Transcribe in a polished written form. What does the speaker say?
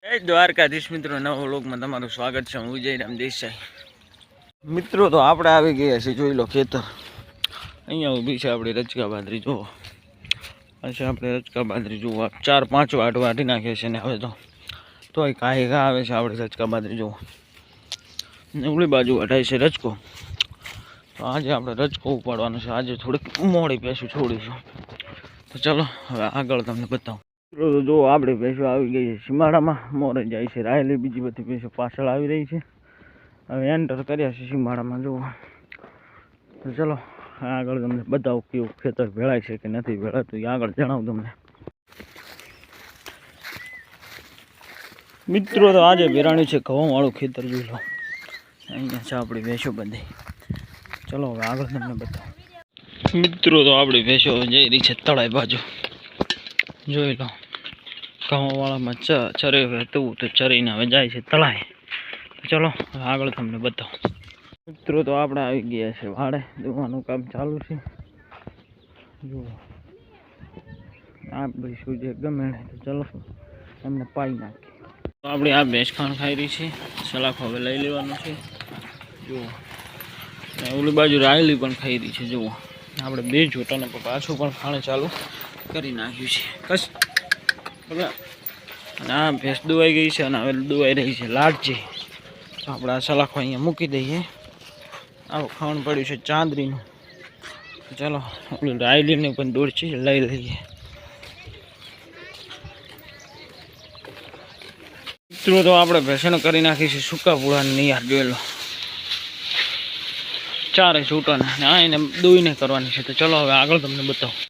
જય દ્વારકાધીશ મિત્રો, નવા વ્લોગમાં તમારું સ્વાગત છે. હું વિજયરામ દેસાઈ. મિત્રો તો આપણે આવી ગયા છીએ, જોઈ લો ખેતર. અહીંયા ઊભી છે આપણી રચકા બાજરી. જુઓ અચ્છા, આપણે રચકા બાજરી જુઓ 4-5 વાટ વાટી નાખીએ છીએ ને હવે તોય કાંઈ ઘા આવે છે આપણી રચકા બાજરી. જુઓ ને ઓલી બાજુ વટાય છે રચકો. તો આજે આપણે રચકો ઉપાડવાનો છે. આજે થોડીક મોડી પેશું છોડીશું. તો ચલો હવે આગળ તમને બતાવું. જો આપણે ભેંસો આવી ગઈ છે સીમાડામાં. મોરે જાય છે રાયલી, બીજી બધી ભેંસો પાછળ આવી રહી છે. હવે એન્ટર કર્યા છે સીમાડામાં. જુઓ તો ચલો આગળ તમને બતાવું કેવું ખેતર ભેળાય છે કે નથી ભેળાતું, એ આગળ જણાવું તમને. મિત્રો તો આજે ભેરાણી છે ઘઉંવાળું ખેતર. જોઈ લો અહીંયા છે આપણી ભેંસો બધી. ચલો હવે આગળ તમને બતાવું. મિત્રો તો આપણી ભેંસો જઈ રહી છે તળાઈ બાજુ. જોઈ લો ઘઉંવાળામાં ચરે હતું તો ચરીને હવે જાય છે તળાઈ. ચલો આગળ તમને બતાવું. મિત્રો તો આપણે આવી ગયા છે વાડે. દોવાનું કામ ચાલુ છે. જુઓ આ ભેંસું જે ગમે તો ચલો તમને પાઈ નાખીએ. તો આપણે આ ભેંસ ખાણ ખાઈ રહી છે. સલાખો હવે લઈ લેવાનું છે. જુઓ ઓલી બાજુ રાયલી પણ ખાઈ રહી છે. જુઓ આપણે બે જોટાને પાછું પણ ખાણે ચાલુ કરી નાખ્યું છે. કસ અને આ ભેંસ દુવાઈ ગઈ છે અને હવે દુવાઈ રહી છે લાડજી. તો આપણે આ સલાખો અહીંયા મૂકી દઈએ. આવું ખાવાનું પડ્યું છે ચાંદરીનું. ચાલો ઓલું રાયલીને પણ દૂર છે લઈ લઈએ. મિત્રો તો આપણે ભેંસણ કરી નાખી છે સૂકા પૂળાની નિયાર. જોઈ લો 4 છૂટાને આ એને દોઈને કરવાની છે. તો ચલો હવે આગળ તમને બતાવું.